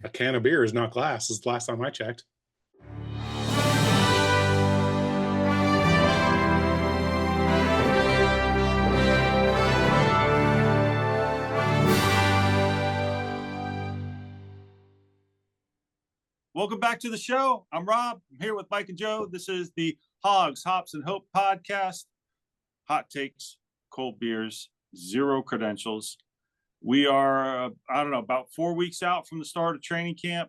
A can of beer is not glass. Is the last time I checked. Welcome back to the show. I'm Rob. I'm here with Mike and Joe. This is the Hogs, Hops, and Hope podcast. Hot takes, cold beers, zero credentials. We are, about 4 weeks out from the start of training camp.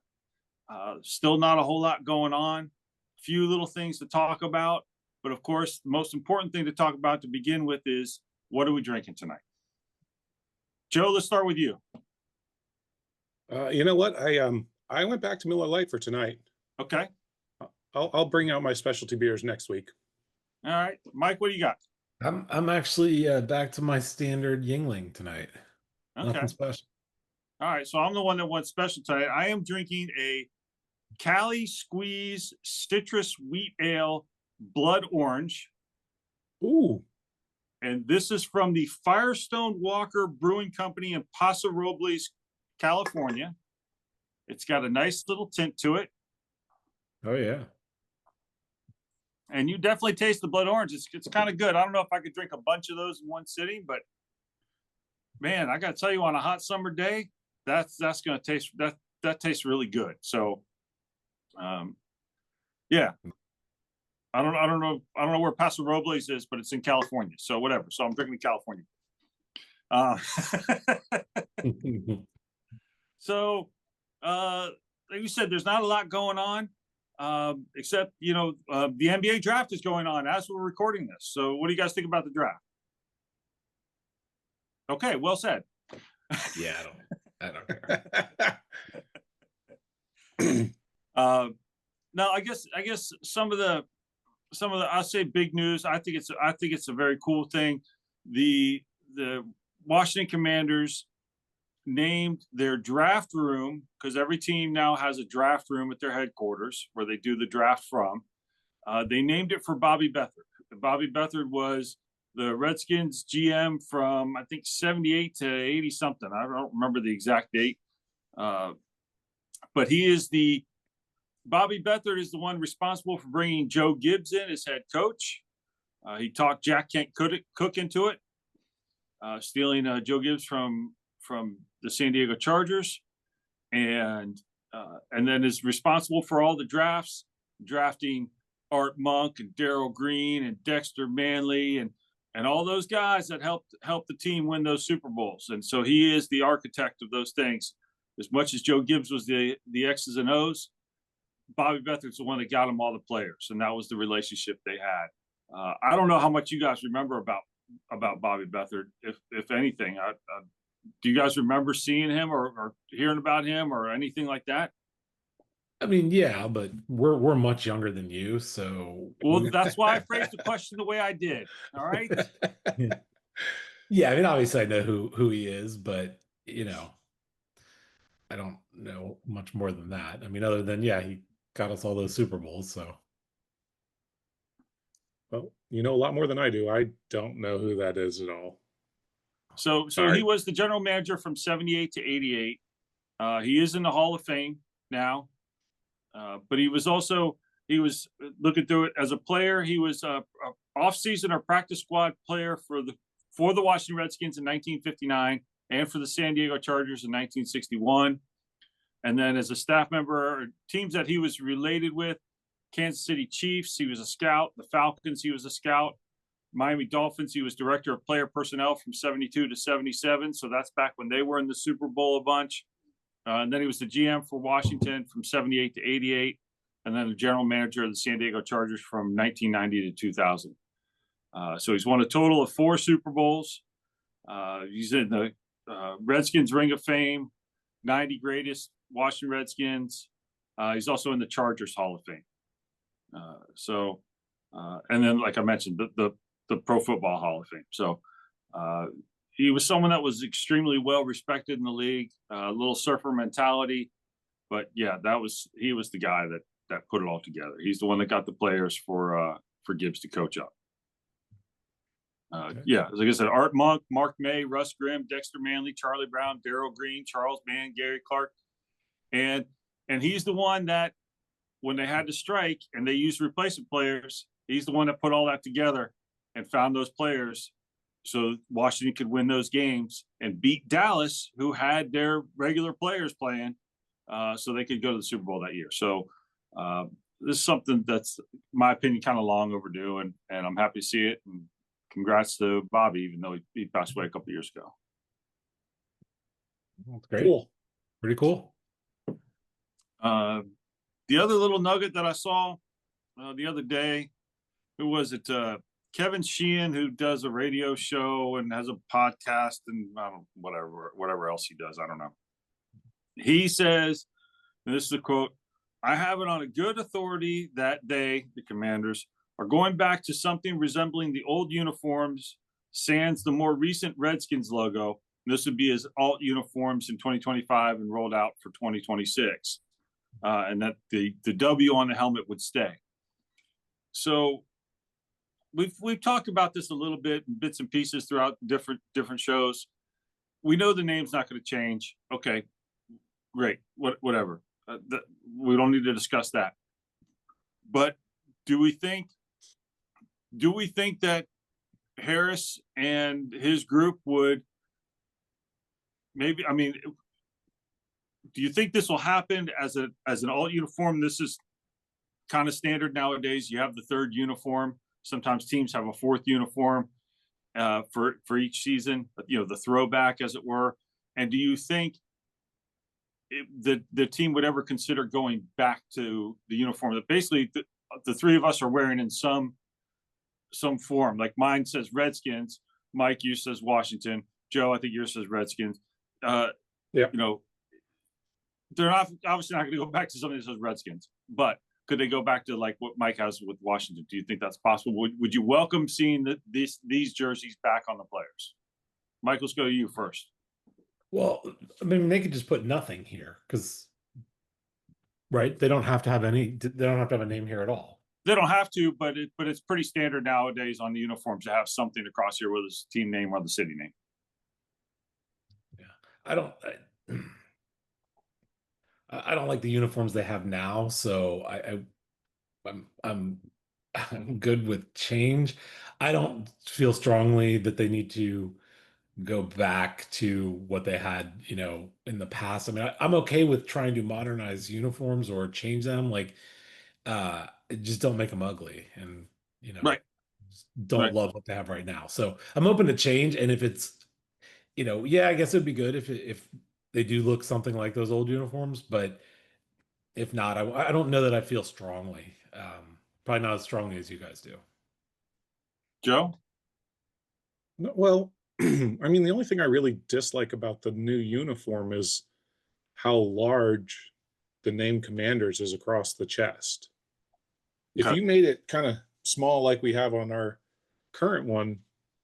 Still not a whole lot going on. A few little things to talk about. But of course, the most important thing to talk about to begin with is, what are we drinking tonight? Joe, let's start with you. You know what? I went back to Miller Lite for tonight. Okay. I'll bring out my specialty beers next week. All right. Mike, what do you got? I'm actually back to my standard Yingling tonight. Okay. Nothing special. All right. So I'm the one that went special tonight. I am drinking a Cali Squeeze Citrus Wheat Ale Blood Orange. Ooh. And this is from the Firestone Walker Brewing Company in Paso Robles, California. It's got a nice little tint to it. Oh, yeah. And you definitely taste the blood orange. It's kind of good. I don't know if I could drink a bunch of those in one sitting, but man, I got to tell you, on a hot summer day, that's going to taste, that tastes really good. So, yeah. I don't know where Paso Robles is, but it's in California. So whatever. So I'm drinking California. So, like you said, there's not a lot going on, except, the NBA draft is going on as we're recording this. So what do you guys think about the draft? Okay, well said. Yeah, I don't care. Now, I guess some of the I'll say big news. I think it's a very cool thing. The Washington Commanders named their draft room, because every team now has a draft room at their headquarters where they do the draft from. They named it for Bobby Beathard. Bobby Beathard was the Redskins GM from, I think, 78 to 80 something. I don't remember the exact date. But Bobby Beathard is the one responsible for bringing Joe Gibbs in as head coach. He talked Jack Kent Cook into it, stealing Joe Gibbs from the San Diego Chargers, and then is responsible for all the drafts, drafting Art Monk and Darryl Green and Dexter Manley and all those guys that helped the team win those Super Bowls. And so he is the architect of those things. As much as Joe Gibbs was the X's and O's, Bobby Beathard's the one that got him all the players, and that was the relationship they had. I don't know how much you guys remember about Bobby Beathard, if anything. Do you guys remember seeing him or hearing about him or anything like that? I mean, yeah, but we're much younger than you, so. Well, that's why I phrased the question the way I did. All right. Yeah, I mean, obviously I know who he is, but I don't know much more than that. I mean, other than, yeah, he got us all those Super Bowls, so. Well, you know a lot more than I do. I don't know who that is at all. So he was the general manager from 78 to 88. He is in the Hall of Fame now. But he was looking through it as a player. He was a off-season or practice squad player for the Washington Redskins in 1959 and for the San Diego Chargers in 1961. And then as a staff member, teams that he was related with, Kansas City Chiefs, he was a scout. The Falcons, he was a scout. Miami Dolphins, he was director of player personnel from 72 to 77. So that's back when they were in the Super Bowl a bunch. And then he was the GM for Washington from 78 to 88. And then the general manager of the San Diego Chargers from 1990 to 2000. So he's won a total of 4 Super Bowls. He's in the Redskins Ring of Fame, 90 greatest Washington Redskins. He's also in the Chargers Hall of Fame. And then, like I mentioned, the Pro Football Hall of Fame. So he was someone that was extremely well respected in the league, a little surfer mentality. But yeah, he was the guy that put it all together. He's the one that got the players for Gibbs to coach up. Okay. Yeah, like I said, Art Monk, Mark May, Russ Grimm, Dexter Manley, Charlie Brown, Darryl Green, Charles Mann, Gary Clark, And he's the one that, when they had to strike and they used replacement players, he's the one that put all that together and found those players so Washington could win those games and beat Dallas, who had their regular players playing, so they could go to the Super Bowl that year. So this is something that's, in my opinion, kind of long overdue, and I'm happy to see it. And congrats to Bobby, even though he passed away a couple of years ago. That's great. Cool. Pretty cool. The other little nugget that I saw the other day, who was it? Kevin Sheehan, who does a radio show and has a podcast and whatever else he does. I don't know. He says, and this is a quote, "I have it on a good authority that they, the Commanders, are going back to something resembling the old uniforms, sans the more recent Redskins logo. This would be as alt uniforms in 2025 and rolled out for 2026. And that the W on the helmet would stay." So we've talked about this a little bit in bits and pieces throughout different shows. We know the name's not going to change. Okay, great, whatever. We don't need to discuss that. But do we think that Harris and his group would maybe? I mean, do you think this will happen as an alt uniform? This is kind of standard nowadays. You have the third uniform. Sometimes teams have a fourth uniform for each season. You know, the throwback, as it were. And do you think the team would ever consider going back to the uniform that basically the three of us are wearing in some form? Like mine says Redskins, Mike, you says Washington, Joe, I think yours says Redskins. Yeah. You know, they're obviously not going to go back to something that says Redskins, but could they go back to like what Mike has with Washington? Do you think that's possible? Would you welcome seeing these jerseys back on the players? Mike, let's go to you first. Well, I mean, they could just put nothing here because, right? They don't have to have any. They don't have to have a name here at all. They don't have to, but it's pretty standard nowadays on the uniforms to have something across here, whether it's team name or the city name. Yeah, I don't like the uniforms they have now, so I'm good with change. I don't feel strongly that they need to go back to what they had, you know, in the past. I mean, I'm okay with trying to modernize uniforms or change them, like just don't make them ugly, and you know, right. Don't love what they have right now. So I'm open to change, and if it's, you know, yeah, I guess it'd be good if they do look something like those old uniforms, but if not, I don't know that I feel strongly. Probably not as strongly as you guys do. Joe? Well, I mean, the only thing I really dislike about the new uniform is how large the name Commanders is across the chest. If you made it kind of small like we have on our current one,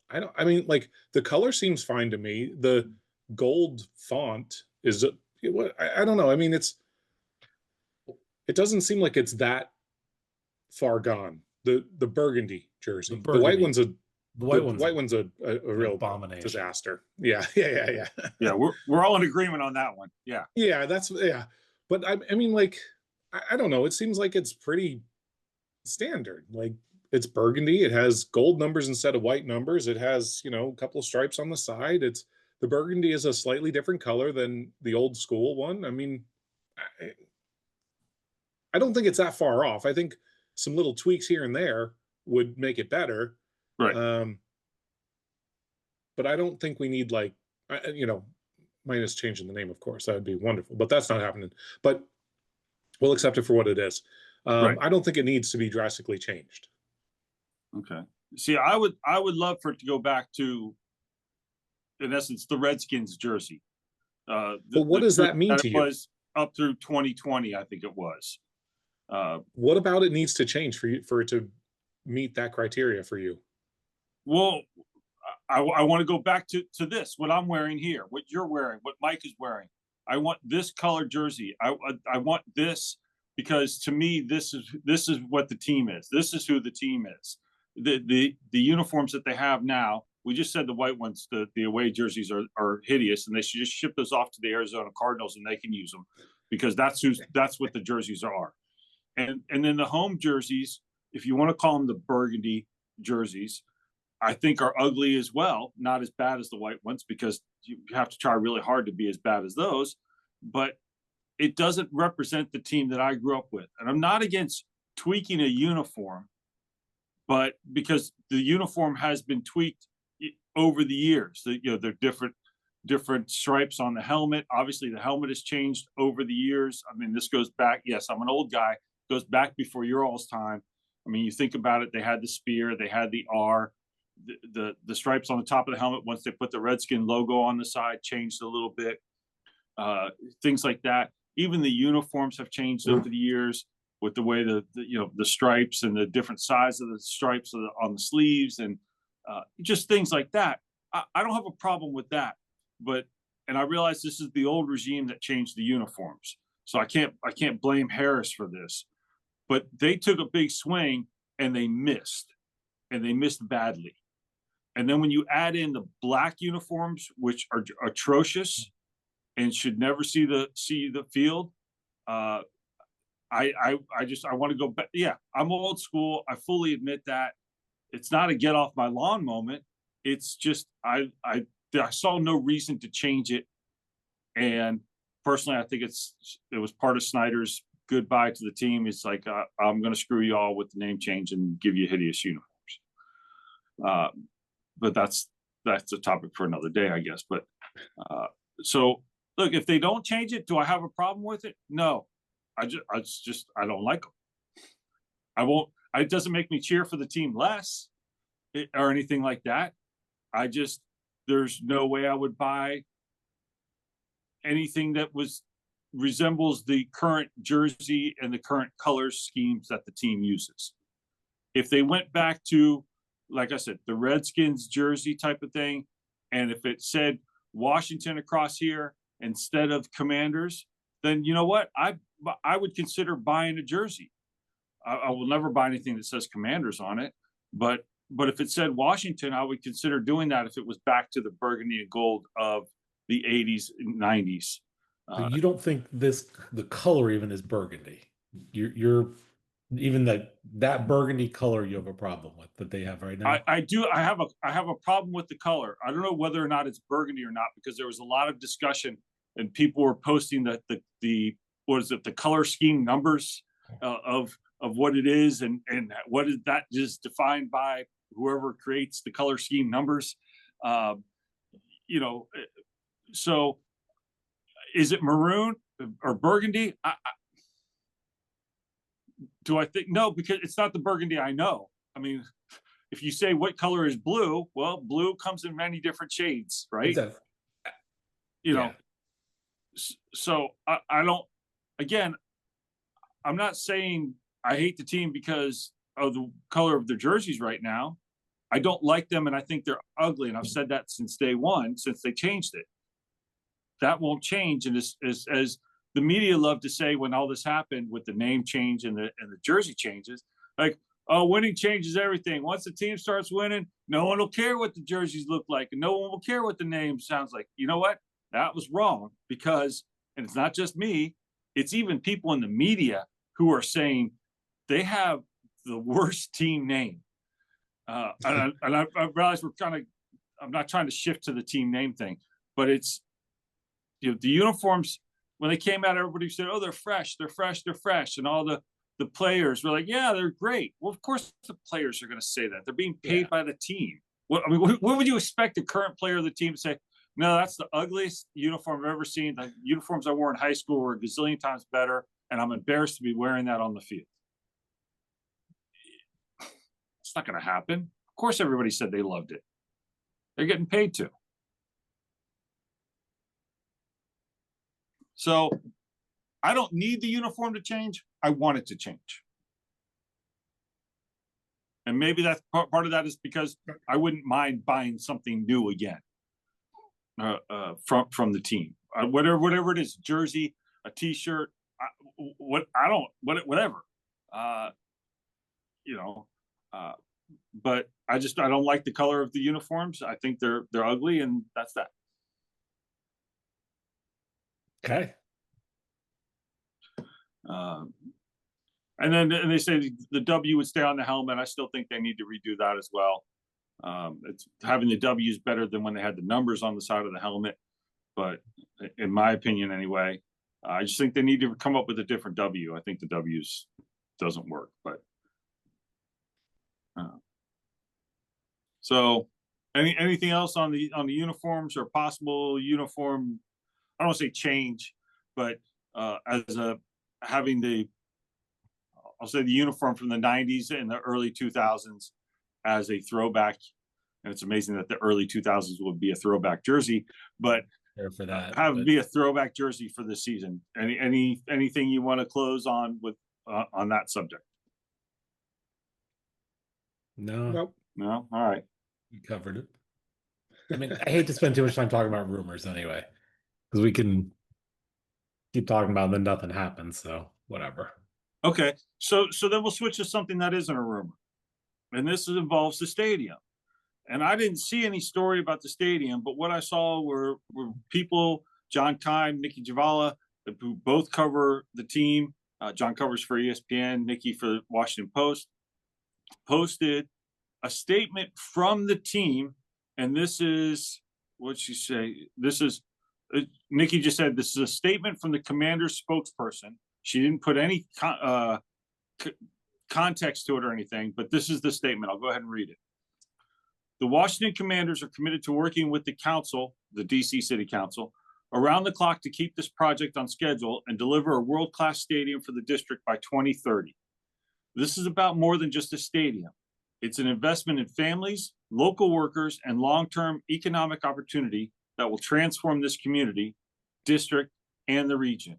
I mean, like the color seems fine to me. The gold font is I don't know. I mean, it doesn't seem like it's that far gone. The burgundy jersey, the white one's a real abomination, disaster. Yeah. Yeah, we're all in agreement on that one. Yeah. But I mean, like, I don't know. It seems like it's pretty standard. Like it's burgundy. It has gold numbers instead of white numbers. It has, you know, a couple of stripes on the side. The burgundy is a slightly different color than the old school one. I mean, I don't think it's that far off. I think some little tweaks here and there would make it better. Right. But I don't think we need, like, you know, minus changing the name, of course. That would be wonderful. But that's not happening. But we'll accept it for what it is. Right. I don't think it needs to be drastically changed. Okay. See, I would love for it to go back to, in essence, the Redskins jersey. But what does that mean to you? It was up through 2020, I think it was. What about it needs to change for it to meet that criteria for you? Well, I want to go back to this, what I'm wearing here, what you're wearing, what Mike is wearing. I want this color jersey. I want this because to me, this is what the team is. This is who the team is. The uniforms that they have now, we just said the white ones, the away jerseys are hideous, and they should just ship those off to the Arizona Cardinals and they can use them. because that's what the jerseys are. And then the home jerseys, if you want to call them the burgundy jerseys, I think are ugly as well. Not as bad as the white ones, because you have to try really hard to be as bad as those. But it doesn't represent the team that I grew up with. And I'm not against tweaking a uniform, but because the uniform has been tweaked over the years. They're different stripes on the helmet. Obviously, the helmet has changed over the years. I mean, this goes back. Yes, I'm an old guy. Goes back before your all's time. I mean, you think about it. They had the spear. They had the R. The stripes on the top of the helmet, once they put the Redskin logo on the side, changed a little bit. Things like that. Even the uniforms have changed over the years, with the way the stripes and the different size of the stripes on the sleeves, and just things like that. I don't have a problem with that, and I realize this is the old regime that changed the uniforms, so I can't blame Harris for this, but they took a big swing and they missed badly. And then when you add in the black uniforms, which are atrocious and should never see the field, I want to go back. Yeah, I'm old school. I fully admit that. It's not a get off my lawn moment. It's just I saw no reason to change it. And personally, I think it was part of Snyder's goodbye to the team. It's like, I'm going to screw you all with the name change and give you hideous uniforms. But that's a topic for another day, I guess. But so look, if they don't change it, do I have a problem with it? No. I don't like them. I won't. It doesn't make me cheer for the team less or anything like that. There's no way I would buy anything that resembles the current jersey and the current color schemes that the team uses. If they went back to, like I said, the Redskins jersey type of thing, and if it said Washington across here instead of Commanders, then you know what? I would consider buying a jersey. I will never buy anything that says Commanders on it, but if it said Washington, I would consider doing that if it was back to the burgundy and gold of the 80s and 90s. So you don't think the color even is burgundy? You're even that burgundy color you have a problem with that they have right now? I do. I have a problem with the color. I don't know whether or not it's burgundy or not, because there was a lot of discussion and people were posting that the color scheme numbers of what it is, and what is that is defined by whoever creates the color scheme numbers. So is it maroon or burgundy? Do I think no, because it's not the burgundy I know. I mean, if you say what color is blue, well, blue comes in many different shades, right? So I don't, again, I'm not saying I hate the team because of the color of their jerseys right now. I don't like them, and I think they're ugly, and I've said that since day one, since they changed it. That won't change, and as the media love to say when all this happened with the name change and the jersey changes, like, oh, winning changes everything. Once the team starts winning, no one will care what the jerseys look like, and no one will care what the name sounds like. You know what? That was wrong, because, and it's not just me, it's even people in the media who are saying they have the worst team name. And I realize I'm not trying to shift to the team name thing, but it's, the uniforms, when they came out, everybody said, oh, they're fresh. And all the players were like, yeah, they're great. Well, of course the players are going to say that. They're being paid by the team. What would you expect a current player of the team to say? No, that's the ugliest uniform I've ever seen. The uniforms I wore in high school were a gazillion times better, and I'm embarrassed to be wearing that on the field. It's not going to happen. Of course, everybody said they loved it. They're getting paid to. So I don't need the uniform to change. I want it to change. And maybe that's part of that is because I wouldn't mind buying something new again from the team. Whatever it is, jersey, a T-shirt, whatever. But I don't like the color of the uniforms. I think they're ugly, and that's that. Okay. And then they say the W would stay on the helmet. I still think they need to redo that as well. It's having the W is better than when they had the numbers on the side of the helmet, but in my opinion, anyway, I just think they need to come up with a different W. I think the W's doesn't work, but so anything else on the uniforms or possible uniform? I don't want to say change, but as a having the, I'll say the uniform from the 90s and the early 2000s as a throwback. And it's amazing that the early 2000s would be a throwback jersey, but for that, have be a throwback jersey for this season. Anything you want to close on with on that subject? No, Nope. No. All right. you covered it. I mean, I hate to spend too much time talking about rumors anyway, because we can keep talking about it and then nothing happens. So whatever. Okay. So then we'll switch to something that isn't a rumor, and this involves the stadium. And I didn't see any story about the stadium, but what I saw were people, John Kime, Nikki Javala, who both cover the team. John covers for ESPN, Nikki for Washington Post, posted a statement from the team. And this is what she say. This is Nikki just said this is a statement from the Commander's spokesperson. She didn't put any context to it or anything, but this is the statement. I'll go ahead and read it. The Washington Commanders are committed to working with the council, the DC City Council, around the clock to keep this project on schedule and deliver a world-class stadium for the district by 2030. This is about more than just a stadium. It's an investment in families, local workers, and long-term economic opportunity that will transform this community, district, and the region.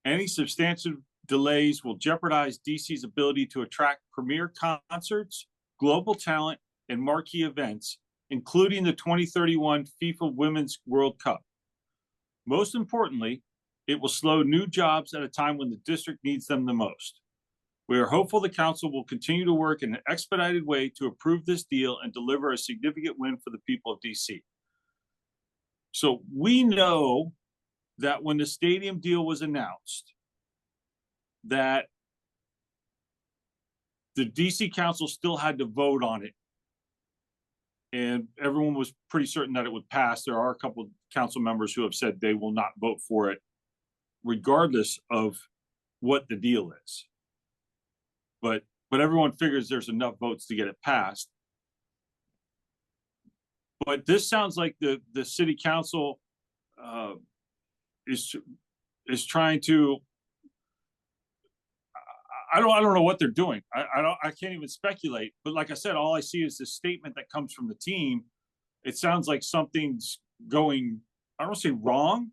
Any substantial delays will jeopardize DC's ability to attract premier concerts, global talent, and marquee events, including the 2031 FIFA Women's World Cup. Most importantly, it will slow new jobs at a time when the district needs them the most. We are hopeful the council will continue to work in an expedited way to approve this deal and deliver a significant win for the people of DC. So we know that when the stadium deal was announced, that the DC council still had to vote on it. And everyone was pretty certain that it would pass. There are a couple of council members who have said they will not vote for it, regardless of what the deal is. But everyone figures there's enough votes to get it passed. But this sounds like the city council is trying to. I don't know what they're doing. I can't even speculate. But like I said, all I see is this statement that comes from the team. It sounds like something's going, I don't want to say wrong,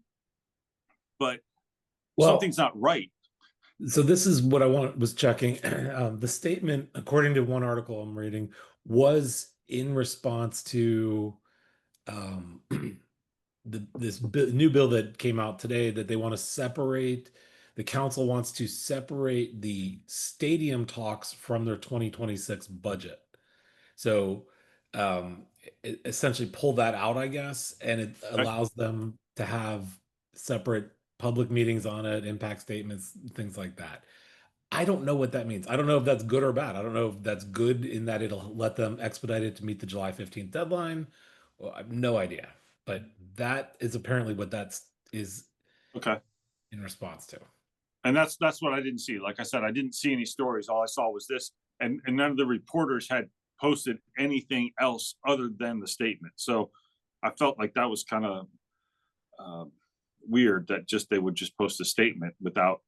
but something's not right. So this is what I was checking. The statement, according to one article I'm reading, was in response to this new bill that came out today that they want to separate. The council wants to separate the stadium talks from their 2026 budget. So essentially pull that out, I guess, and it allows them to have separate public meetings on it, impact statements, things like that. I don't know what that means. I don't know if that's good or bad. I don't know if that's good in that it'll let them expedite it to meet the July 15th deadline. Well, I have no idea. But that is apparently what is okay in response to. And that's what I didn't see. Like I said, I didn't see any stories. All I saw was this, and none of the reporters had posted anything else other than the statement. So I felt like that was kind of weird that they would just post a statement without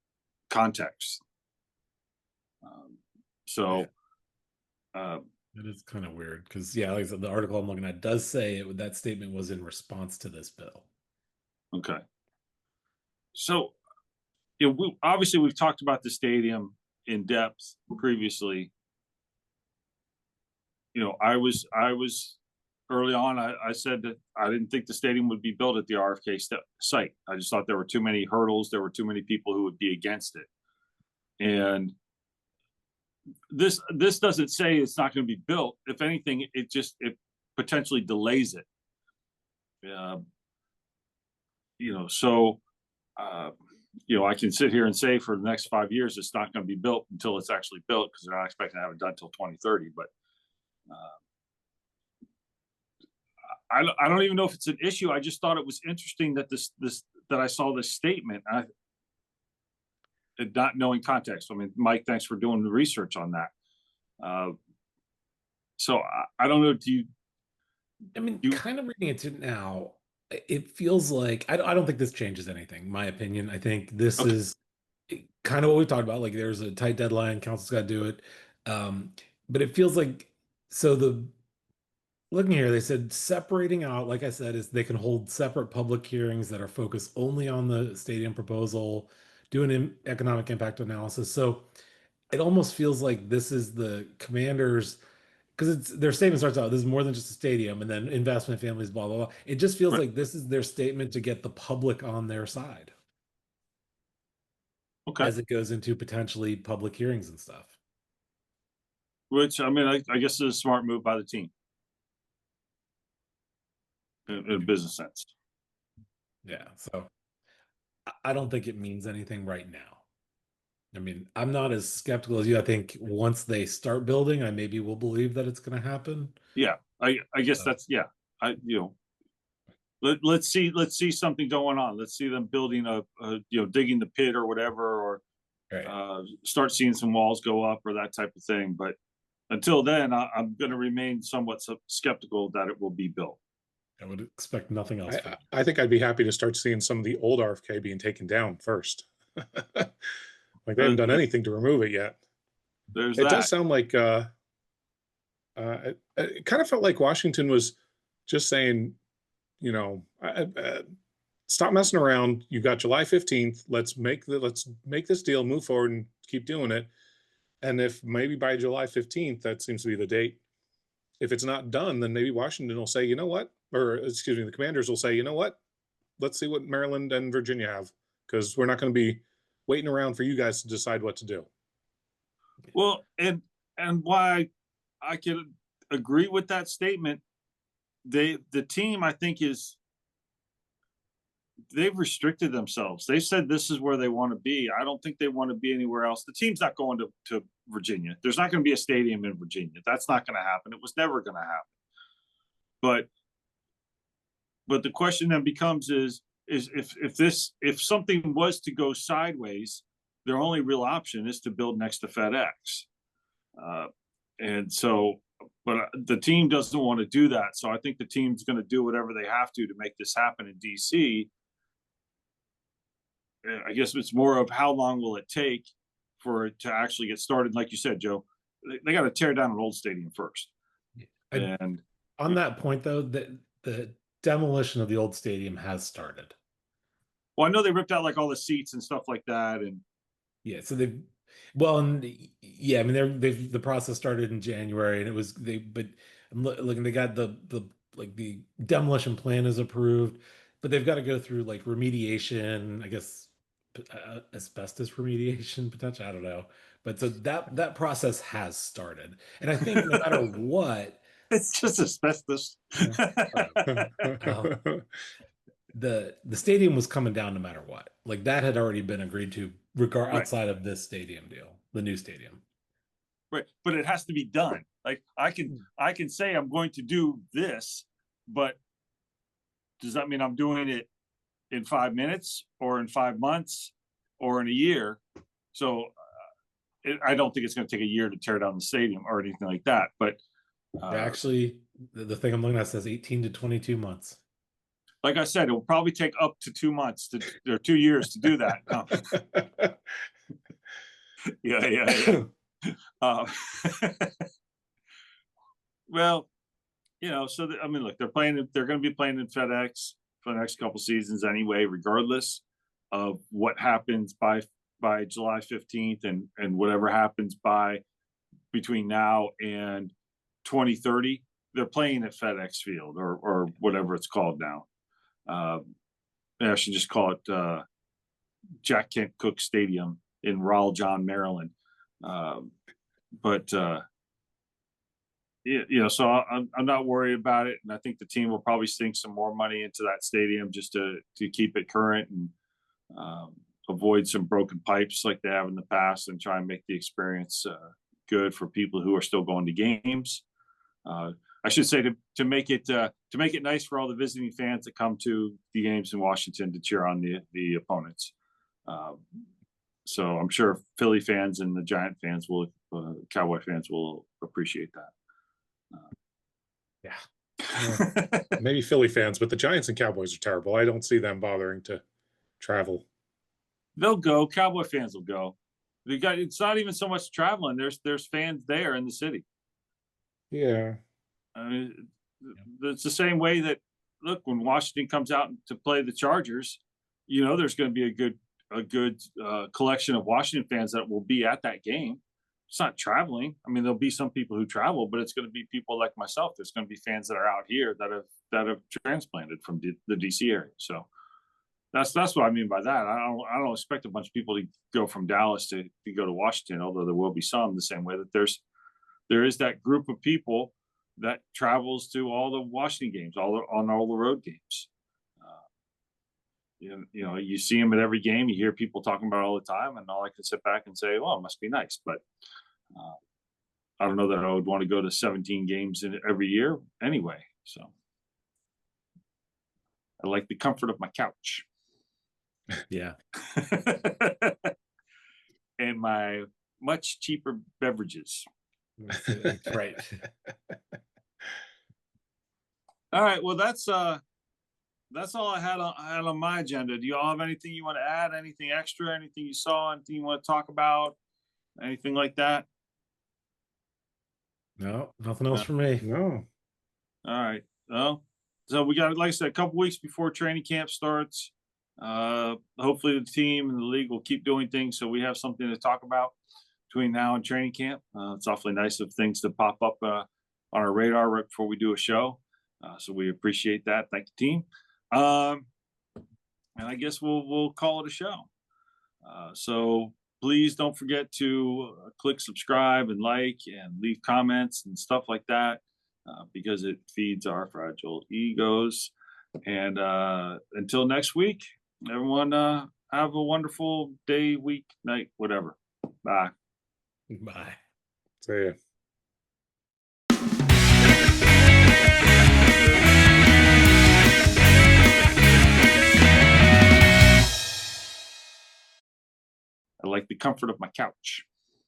context. It is kind of weird because, yeah, like I said, the article I'm looking at does say that statement was in response to this bill. Okay. So, obviously we've talked about the stadium in depth previously. I was early on. I said that I didn't think the stadium would be built at the RFK site. I just thought there were too many hurdles. There were too many people who would be against it. And this doesn't say it's not going to be built. If anything, it potentially delays it. I can sit here and say for the next 5 years, it's not going to be built until it's actually built because they're not expecting to have it done until 2030. But uh, I don't even know if it's an issue. I just thought it was interesting that that I saw this statement. Not knowing context. I mean, Mike, thanks for doing the research on that. So I don't know. I mean, You kind of reading into it now, it feels like I don't think this changes anything. My opinion. I think this okay? is kind of what we talked about. Like, there's a tight deadline. Council's got to do it. But it feels like so the looking here, they said separating out, like I said, is they can hold separate public hearings that are focused only on the stadium proposal, do an economic impact analysis. So it almost feels like this is the commanders because it's their statement starts out, this is more than just a stadium, and then investment families, blah, blah, blah. It just feels Right. like this is their statement to get the public on their side Okay. as it goes into potentially public hearings and stuff. Which I mean, I guess is a smart move by the team in a business sense. Yeah. So I don't think it means anything right now. I mean, I'm not as skeptical as you. I think once they start building, I maybe will believe that it's going to happen. Yeah, I guess So, that's yeah. Let's see something going on. Let's see them building digging the pit or whatever, or right. start seeing some walls go up or that type of thing. But until then, I'm going to remain somewhat skeptical that it will be built. I would expect nothing else from I think I'd be happy to start seeing some of the old RFK being taken down first. Like they haven't done anything to remove it yet. There's It that. does sound like it kind of felt like Washington was just saying, you know, stop messing around. You got July 15th. Let's make this deal, move forward, and keep doing it. And if maybe by July 15th, that seems to be the date. If it's not done, then maybe Washington will say, you know what, or excuse me, the commanders will say, you know what, let's see what Maryland and Virginia have, because we're not going to be waiting around for you guys to decide what to do. Well, and why I can agree with that statement. The team, I think, they've restricted themselves. They said this is where they want to be. I don't think they want to be anywhere else. The team's not going to Virginia. There's not going to be a stadium in Virginia. That's not going to happen. It was never going to happen. But the question then becomes is if something was to go sideways, their only real option is to build next to FedEx. And so, but the team doesn't want to do that. So I think the team's going to do whatever they have to make this happen in DC. I guess it's more of how long will it take for it to actually get started. Like you said, Joe, they got to tear down an old stadium first. And on that point, though, the demolition of the old stadium has started. well, I know they ripped out like all the seats and stuff like that, and yeah, so they've well, and yeah, I mean, the process started in January, and it was but I'm looking, they got the demolition plan is approved, but they've got to go through like remediation, I guess, asbestos remediation potential. I don't know, but so that process has started, and I think no matter what, it's just asbestos. the stadium was coming down no matter what. Like that had already been agreed to, regard Right. outside of this stadium deal, the new stadium. Right, but it has to be done. Like I can say I'm going to do this, but does that mean I'm doing it in 5 minutes or in 5 months or in a year? So I don't think it's going to take a year to tear down the stadium or anything like that. But actually, the thing I'm looking at says 18 to 22 months. Like I said, it will probably take up to 2 months or 2 years to do that. No. Yeah. Well, so I mean, look, they're going to be playing in FedEx for the next couple seasons anyway, regardless of what happens by July 15th and whatever happens between now and 2030. They're playing at FedEx Field or whatever it's called now. I should just call it Jack Kent Cooke Stadium in Raleigh, John, Maryland. So I'm not worried about it, and I think the team will probably sink some more money into that stadium just to keep it current, and avoid some broken pipes like they have in the past, and try and make the experience good for people who are still going to games. I should say to make it nice for all the visiting fans that come to the games in Washington to cheer on the opponents. So I'm sure Philly fans and the Giant fans will, Cowboy fans will appreciate that. Yeah. Maybe Philly fans, but the Giants and Cowboys are terrible. I don't see them bothering to travel. They'll go. Cowboy fans will go. It's not even so much traveling. There's fans there in the city. Yeah. I mean, it's the same way that, look, when Washington comes out to play the Chargers, there's going to be a good collection of Washington fans that will be at that game. It's not traveling. I mean, there'll be some people who travel, but it's going to be people like myself. There's going to be fans that are out here that have transplanted from the DC area. So that's what I mean by that. I don't expect a bunch of people to go from Dallas to go to Washington, although there will be some, the same way that there is that group of people that travels to all the Washington games, on all the road games. You see them at every game. You hear people talking about it all the time, and all I can sit back and say, well, it must be nice. But I don't know that I would want to go to 17 games every year anyway. So I like the comfort of my couch. Yeah. And my much cheaper beverages. That's right. All right. Well, that's all I had on my agenda. Do you all have anything you want to add? Anything extra? Anything you saw? Anything you want to talk about? Anything like that? No, nothing else for me. No. All right. Well, so we got, like I said, a couple weeks before training camp starts. Hopefully the team and the league will keep doing things so we have something to talk about between now and training camp. It's awfully nice of things to pop up on our radar right before we do a show. So we appreciate that. Thank you, team. And I guess we'll call it a show. So please don't forget to click subscribe and like and leave comments and stuff like that, because it feeds our fragile egos. And until next week, everyone have a wonderful day, week, night, whatever. Bye. Bye. See ya. I like the comfort of my couch.